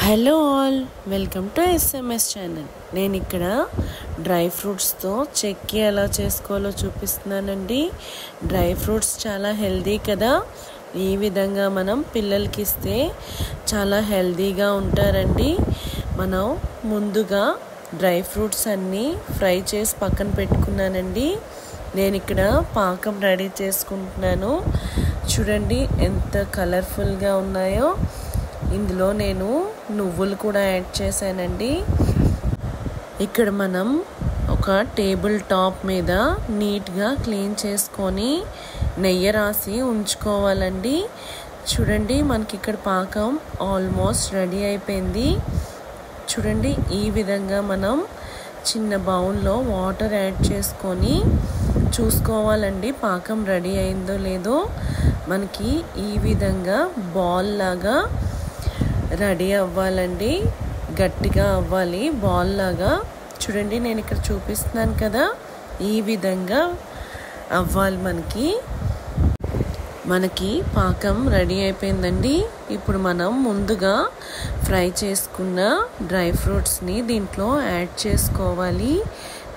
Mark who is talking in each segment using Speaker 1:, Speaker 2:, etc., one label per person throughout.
Speaker 1: Hello all, welcome to SMS channel. నేను ఇక్కడ dry ఫ్రూట్స్తో chikki ఎలా చేసుకోవాలో చూపిస్తున్నానండి. డ్రై ఫ్రూట్స్ చాలా హెల్దీ కదా. ఈ విధంగా మనం పిల్లలకి ఇస్తే చాలా హెల్దీగా ఉంటారండి. మనం ముందుగా డ్రై ఫ్రూట్స్ అన్నీ ఫ్రై చేసి పక్కన పెట్టుకున్నానండి. నేను ఇక్కడ పాకం రెడీ చేసుకుంటున్నాను. చూడండి ఎంత కలర్ఫుల్గా ఉన్నాయో. ఇందులో నేను నువ్వులు కూడా యాడ్ చేశానండి. ఇక్కడ మనం ఒక టేబుల్ టాప్ మీద నీట్గా క్లీన్ చేసుకొని నెయ్యి రాసి ఉంచుకోవాలండి. చూడండి మనకి ఇక్కడ పాకం ఆల్మోస్ట్ రెడీ అయిపోయింది. చూడండి ఈ విధంగా మనం చిన్న బౌల్లో వాటర్ యాడ్ చేసుకొని చూసుకోవాలండి పాకం రెడీ అయిందో లేదో. మనకి ఈ విధంగా బాల్ లాగా రెడీ అవ్వాలండి, గట్టిగా అవ్వాలి బాల్ లాగా. చూడండి నేను ఇక్కడ చూపిస్తున్నాను కదా, ఈ విధంగా అవ్వాలి. మనకి పాకం రెడీ అయిపోయిందండి. ఇప్పుడు మనం ముందుగా ఫ్రై చేసుకున్న డ్రై ఫ్రూట్స్ని దీంట్లో యాడ్ చేసుకోవాలి.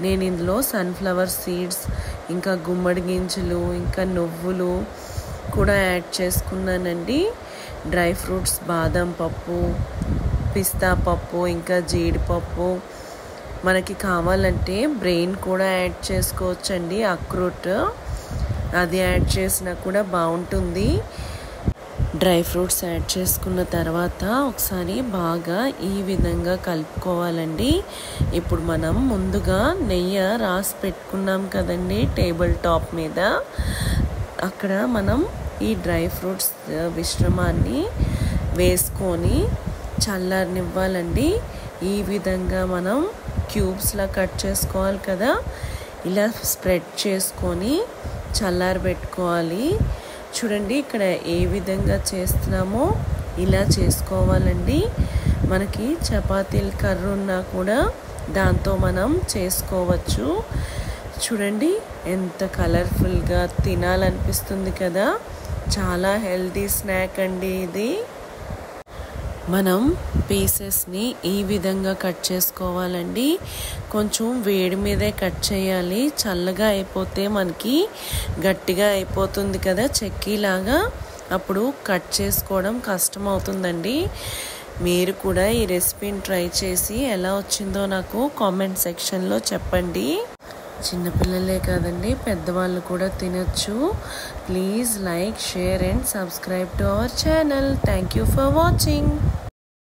Speaker 1: నేను ఇందులో సన్ఫ్లవర్ సీడ్స్, ఇంకా గుమ్మడి గింజలు, ఇంకా నువ్వులు కూడా యాడ్ చేసుకున్నానండి. డ్రై ఫ్రూట్స్ బాదం పప్పు, పిస్తా పప్పు, ఇంకా జీడిపప్పు. మనకి కావాలంటే బ్రెయిన్ కూడా యాడ్ చేసుకోవచ్చండి, అక్రూట్. అది యాడ్ చేసినా కూడా బాగుంటుంది. డ్రై ఫ్రూట్స్ యాడ్ చేసుకున్న తర్వాత ఒకసారి బాగా ఈ విధంగా కలుపుకోవాలండి. ఇప్పుడు మనం ముందుగా నెయ్యి రాసి పెట్టుకున్నాం కదండి టేబుల్ టాప్ మీద, అక్కడ మనం ఈ డ్రై ఫ్రూట్స్ మిశ్రమాన్ని వేసుకొని చల్లారనివ్వాలండి. ఈ విధంగా మనం క్యూబ్స్లా కట్ చేసుకోవాలి కదా, ఇలా స్ప్రెడ్ చేసుకొని చల్లారబెట్టుకోవాలి. చూడండి ఇక్కడ ఏ విధంగా చేస్తున్నామో ఇలా చేసుకోవాలండి. మనకి చపాతీల కర్ర ఉన్నా కూడా దాంతో మనం చేసుకోవచ్చు. చూడండి ఎంత కలర్ఫుల్గా తినాలనిపిస్తుంది కదా. చాలా హెల్తీ స్నాక్ అండి ఇది. మనం పీసెస్ని ఈ విధంగా కట్ చేసుకోవాలండి. కొంచెం వేడి మీదే కట్ చేయాలి, చల్లగా అయిపోతే మనకి గట్టిగా అయిపోతుంది కదా చెక్కీలాగా, అప్పుడు కట్ చేసుకోవడం కష్టం అవుతుందండి. మీరు కూడా ఈ రెసిపీని ట్రై చేసి ఎలా వచ్చిందో నాకు కామెంట్ సెక్షన్లో చెప్పండి. చిన్నపిల్లలే కాదండి, పెద్దవాళ్ళు కూడా తినచ్చు. Please like, share and subscribe to our channel. Thank you for watching.